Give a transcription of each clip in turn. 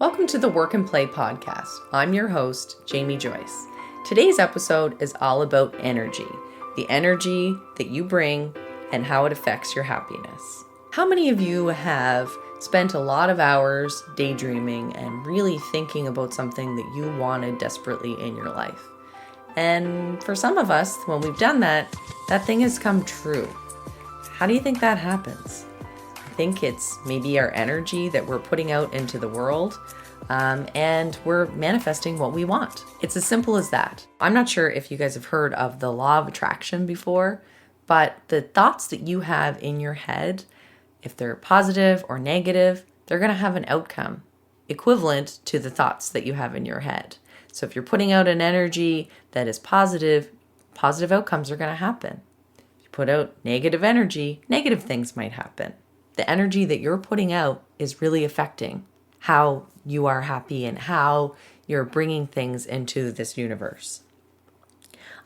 Welcome to the Work and Play podcast. I'm your host, Jamie Joyce. Today's episode is all about energy, the energy that you bring and how it affects your happiness. How many of you have spent a lot of hours daydreaming and really thinking about something that you wanted desperately in your life? And for some of us, when we've done that, that thing has come true. How do you think that happens? I think it's maybe our energy that we're putting out into the world, and we're manifesting what we want. It's as simple as that. I'm not sure if you guys have heard of the law of attraction before, but the thoughts that you have in your head, if they're positive or negative, they're going to have an outcome equivalent to the thoughts that you have in your head. So if you're putting out an energy that is positive, positive outcomes are going to happen. If you put out negative energy, negative things might happen. The energy that you're putting out is really affecting how you are happy and how you're bringing things into this universe.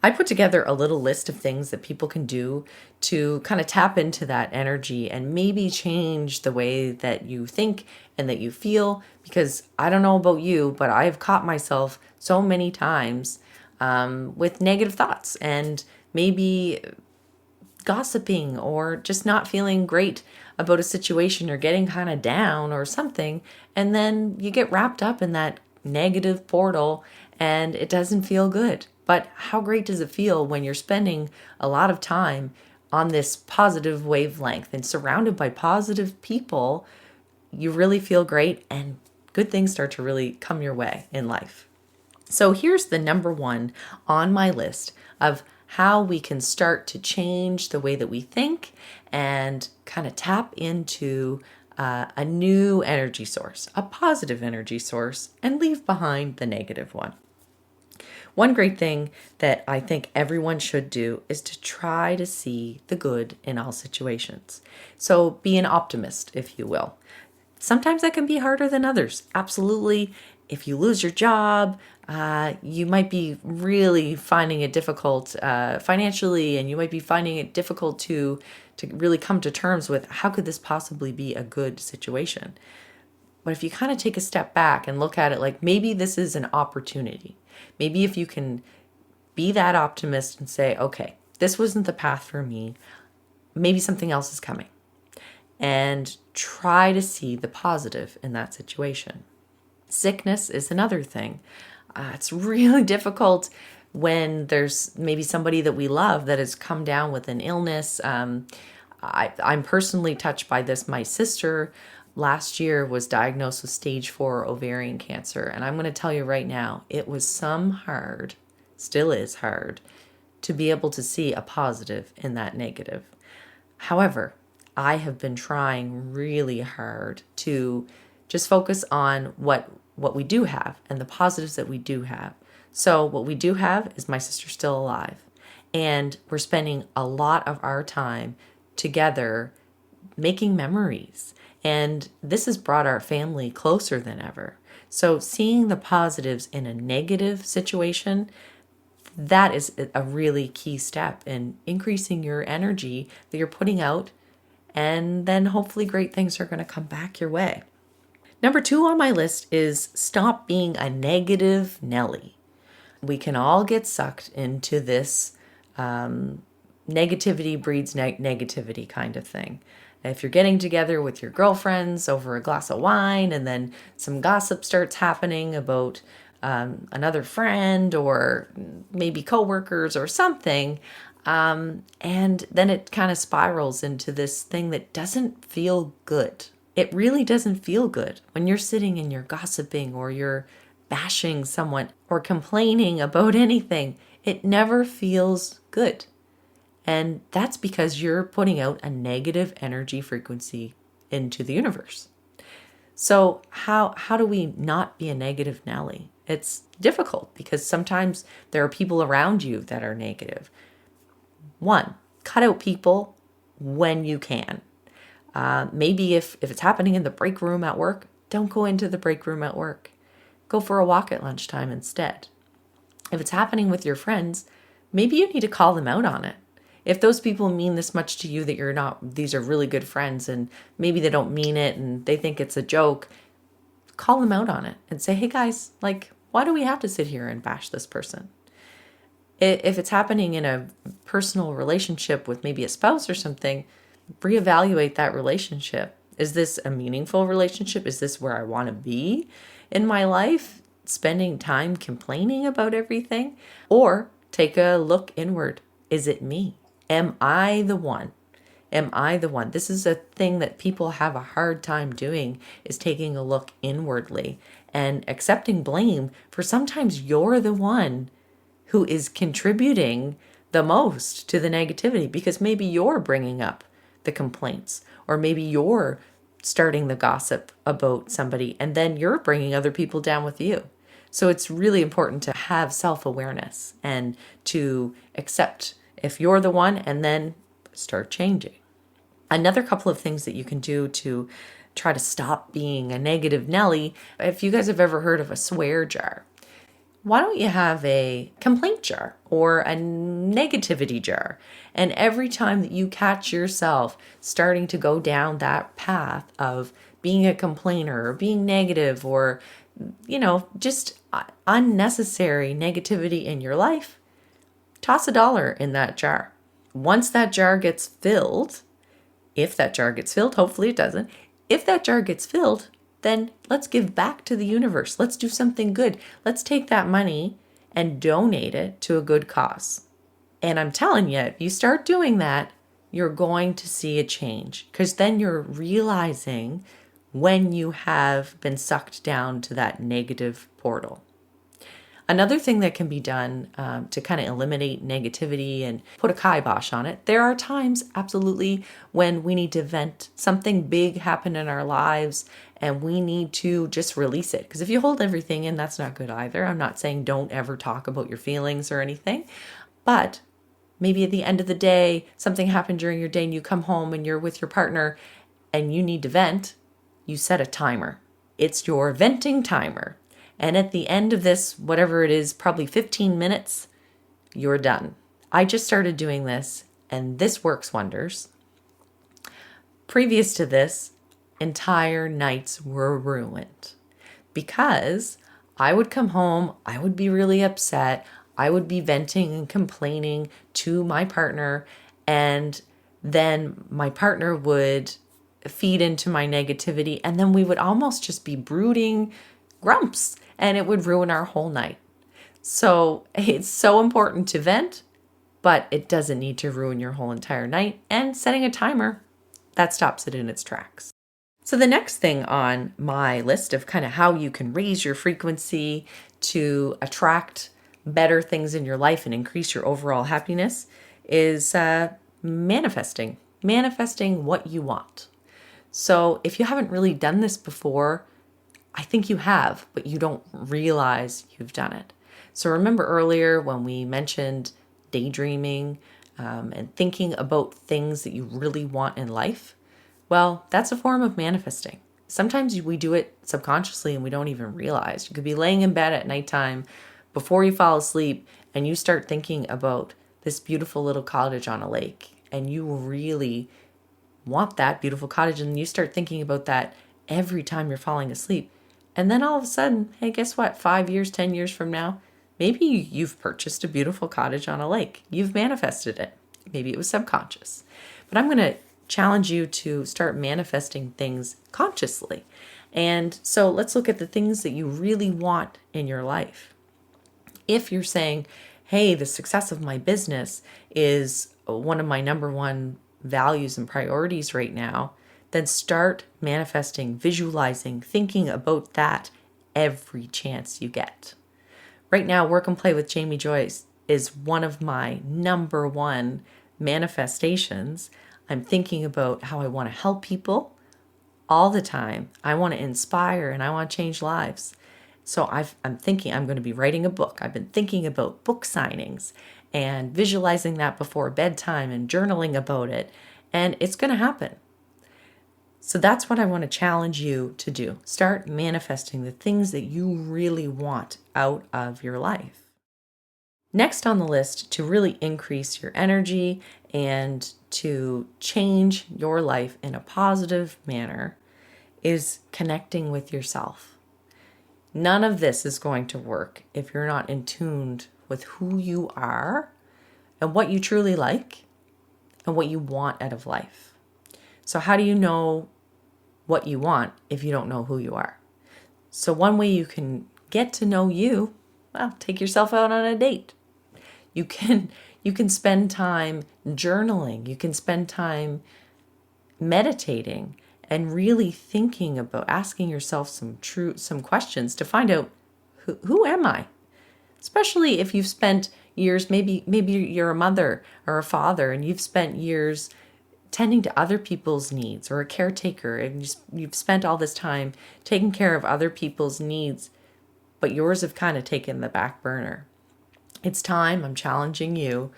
I put together a little list of things that people can do to kind of tap into that energy and maybe change the way that you think and that you feel, because I don't know about you, but I've caught myself so many times with negative thoughts and maybe gossiping or just not feeling great about a situation or getting kind of down or something. And then you get wrapped up in that negative portal and it doesn't feel good. But how great does it feel when you're spending a lot of time on this positive wavelength and surrounded by positive people? You really feel great and good things start to really come your way in life. So here's the number one on my list of how we can start to change the way that we think and kind of tap into a new energy source, a positive energy source, and leave behind the negative one. One great thing that I think everyone should do is to try to see the good in all situations. So be an optimist, if you will. Sometimes that can be harder than others. Absolutely. If you lose your job, you might be really finding it difficult financially, and you might be finding it difficult to really come to terms with how could this possibly be a good situation. But if you kind of take a step back and look at it like maybe this is an opportunity, maybe if you can be that optimist and say, okay, this wasn't the path for me, maybe something else is coming, and try to see the positive in that situation. Sickness is another thing. It's really difficult when there's maybe somebody that we love that has come down with an illness. I'm personally touched by this. My sister last year was diagnosed with stage 4 ovarian cancer. And I'm going to tell you right now, it was still is hard, to be able to see a positive in that negative. However, I have been trying really hard to just focus on what we do have and the positives that we do have. So what we do have is my sister's still alive, and we're spending a lot of our time together making memories. And this has brought our family closer than ever. So seeing the positives in a negative situation, that is a really key step in increasing your energy that you're putting out, and then hopefully great things are going to come back your way. Number 2 on my list is stop being a negative Nelly. We can all get sucked into this negativity breeds negativity kind of thing. If you're getting together with your girlfriends over a glass of wine and then some gossip starts happening about another friend or maybe coworkers or something, and then it kind of spirals into this thing that doesn't feel good. It really doesn't feel good when you're sitting and you're gossiping or you're bashing someone or complaining about anything. It never feels good. And that's because you're putting out a negative energy frequency into the universe. So how do we not be a negative Nelly? It's difficult because sometimes there are people around you that are negative. 1, cut out people when you can. Maybe if it's happening in the break room at work, don't go into the break room at work. Go for a walk at lunchtime instead. If it's happening with your friends, maybe you need to call them out on it. If those people mean this much to you that these are really good friends and maybe they don't mean it and they think it's a joke, call them out on it and say, hey guys, like, why do we have to sit here and bash this person? If it's happening in a personal relationship with maybe a spouse or something, reevaluate that relationship. Is this a meaningful relationship? Is this where I want to be in my life? Spending time complaining about everything? Or take a look inward. Is it me? Am I the one? Am I the one? This is a thing that people have a hard time doing, is taking a look inwardly and accepting blame for sometimes you're the one who is contributing the most to the negativity, because maybe you're bringing up the complaints, or maybe you're starting the gossip about somebody and then you're bringing other people down with you. So it's really important to have self-awareness and to accept if you're the one, and then start changing. Another couple of things that you can do to try to stop being a negative Nelly, if you guys have ever heard of a swear jar, why don't you have a complaint jar or a negativity jar? And every time that you catch yourself starting to go down that path of being a complainer or being negative, or, just unnecessary negativity in your life, toss $1 in that jar. Once that jar gets filled, if that jar gets filled, hopefully it doesn't. If that jar gets filled, then let's give back to the universe. Let's do something good. Let's take that money and donate it to a good cause. And I'm telling you, if you start doing that, you're going to see a change, because then you're realizing when you have been sucked down to that negative portal. Another thing that can be done to kind of eliminate negativity and put a kibosh on it, there are times absolutely when we need to vent. Something big happened in our lives and we need to just release it. Because if you hold everything in, that's not good either. I'm not saying don't ever talk about your feelings or anything, but maybe at the end of the day, something happened during your day and you come home and you're with your partner and you need to vent. You set a timer. It's your venting timer. And at the end of this, whatever it is, probably 15 minutes, you're done. I just started doing this and this works wonders. Previous to this, entire nights were ruined because I would come home, I would be really upset, I would be venting and complaining to my partner, and then my partner would feed into my negativity, and then we would almost just be brooding grumps, and it would ruin our whole night. So it's so important to vent, but it doesn't need to ruin your whole entire night. And setting a timer, that stops it in its tracks. So the next thing on my list of kind of how you can raise your frequency to attract better things in your life and increase your overall happiness is manifesting what you want. So if you haven't really done this before, I think you have, but you don't realize you've done it. So remember earlier when we mentioned daydreaming and thinking about things that you really want in life? Well, that's a form of manifesting. Sometimes we do it subconsciously and we don't even realize. You could be laying in bed at nighttime before you fall asleep and you start thinking about this beautiful little cottage on a lake, and you really want that beautiful cottage, and you start thinking about that every time you're falling asleep. And then all of a sudden, hey, guess what? 5 years, 10 years from now, maybe you've purchased a beautiful cottage on a lake. You've manifested it. Maybe it was subconscious. But I'm going to challenge you to start manifesting things consciously. And so let's look at the things that you really want in your life. If you're saying, hey, the success of my business is one of my number one values and priorities right now, then start manifesting, visualizing, thinking about that every chance you get. Right now, Work and Play with Jamie Joyce is one of my number one manifestations. I'm thinking about how I want to help people all the time. I want to inspire and I want to change lives. So I'm thinking I'm going to be writing a book. I've been thinking about book signings and visualizing that before bedtime and journaling about it. And it's going to happen. So that's what I want to challenge you to do. Start manifesting the things that you really want out of your life. Next on the list, to really increase your energy and to change your life in a positive manner, is connecting with yourself. None of this is going to work if you're not in tune with who you are and what you truly like and what you want out of life. So how do you know what you want if you don't know who you are? So one way you can get to know you, well, take yourself out on a date. You can spend time journaling. You can spend time meditating and really thinking about asking yourself some questions to find out who am I? Especially if you've spent years, maybe you're a mother or a father and you've spent years tending to other people's needs, or a caretaker, and you've spent all this time taking care of other people's needs, but yours have kind of taken the back burner. It's time, I'm challenging you,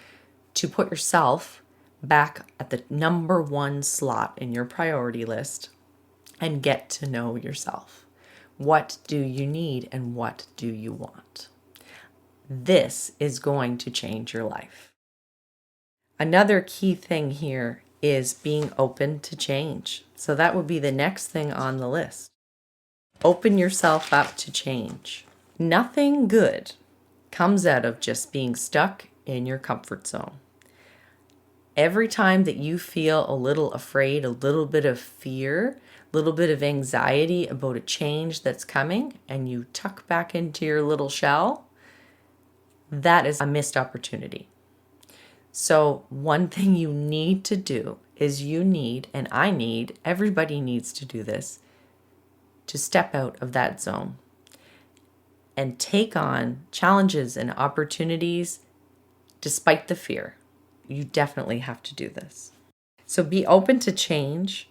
to put yourself back at the number one slot in your priority list and get to know yourself. What do you need and what do you want? This is going to change your life. Another key thing here is being open to change. So that would be the next thing on the list. Open yourself up to change. Nothing good comes out of just being stuck in your comfort zone. Every time that you feel a little afraid, a little bit of fear, a little bit of anxiety about a change that's coming, and you tuck back into your little shell, that is a missed opportunity. So one thing you need to do is everybody needs to do this, to step out of that zone and take on challenges and opportunities despite the fear. You definitely have to do this. So be open to change.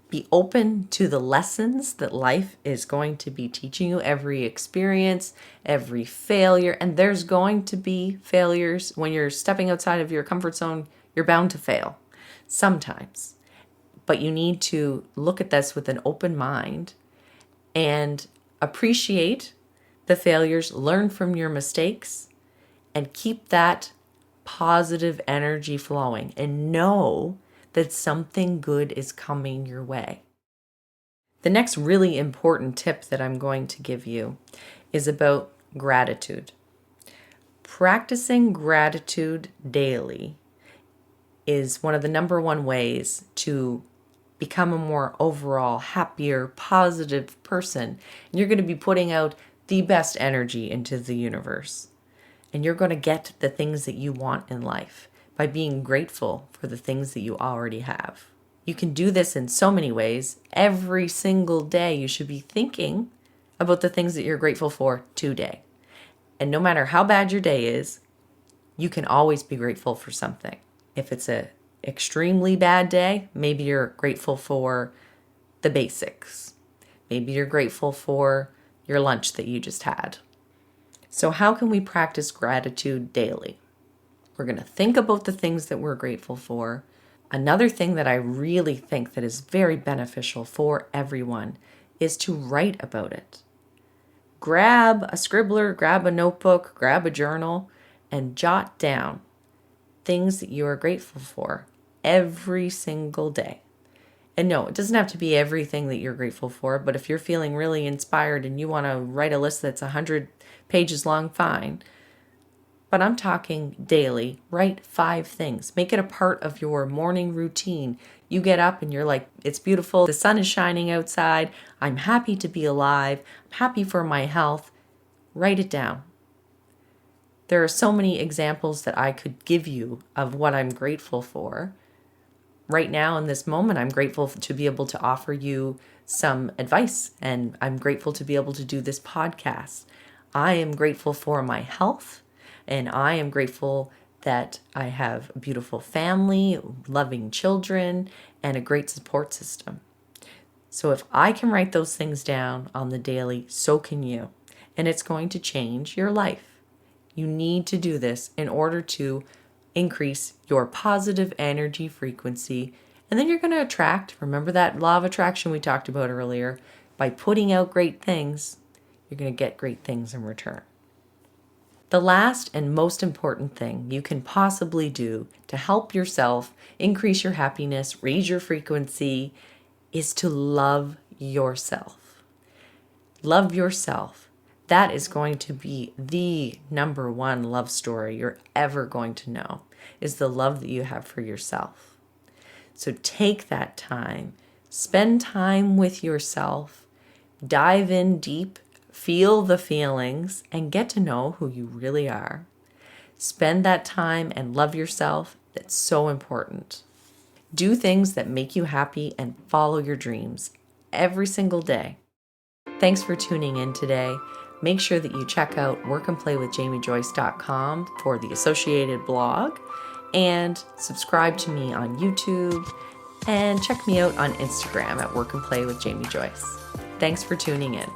Be open to the lessons that life is going to be teaching you, every experience, every failure. And there's going to be failures. When you're stepping outside of your comfort zone, you're bound to fail sometimes. But you need to look at this with an open mind and appreciate the failures, learn from your mistakes, and keep that positive energy flowing, and know that something good is coming your way. The next really important tip that I'm going to give you is about gratitude. Practicing gratitude daily is one of the number one ways to become a more overall happier, positive person. And you're going to be putting out the best energy into the universe. And you're going to get the things that you want in life by being grateful for the things that you already have. You can do this in so many ways. Every single day you should be thinking about the things that you're grateful for today. And no matter how bad your day is, you can always be grateful for something. If it's an extremely bad day, maybe you're grateful for the basics. Maybe you're grateful for your lunch that you just had. So how can we practice gratitude daily? We're going to think about the things that we're grateful for. Another thing that I really think that is very beneficial for everyone is to write about it. Grab a scribbler, grab a notebook, grab a journal, and jot down things that you are grateful for every single day. And no, it doesn't have to be everything that you're grateful for, but if you're feeling really inspired and you want to write a list that's 100 pages long, fine. But I'm talking daily. Write 5 things. Make it a part of your morning routine. You get up and you're like, it's beautiful. The sun is shining outside. I'm happy to be alive. I'm happy for my health. Write it down. There are so many examples that I could give you of what I'm grateful for. Right now in this moment, I'm grateful to be able to offer you some advice, and I'm grateful to be able to do this podcast. I am grateful for my health, and I am grateful that I have a beautiful family, loving children, and a great support system. So if I can write those things down on the daily, so can you. And it's going to change your life. You need to do this in order to increase your positive energy frequency. And then you're going to attract, remember that law of attraction we talked about earlier, by putting out great things, you're going to get great things in return. The last and most important thing you can possibly do to help yourself increase your happiness, raise your frequency, is to love yourself. Love yourself. That is going to be the number one love story you're ever going to know, is the love that you have for yourself. So take that time, spend time with yourself, dive in deep, feel the feelings, and get to know who you really are. Spend that time and love yourself. That's so important. Do things that make you happy and follow your dreams every single day. Thanks for tuning in today. Make sure that you check out workandplaywithjamiejoyce.com for the associated blog, and subscribe to me on YouTube, and check me out on Instagram at Work and Play with Jamie Joyce. Thanks for tuning in.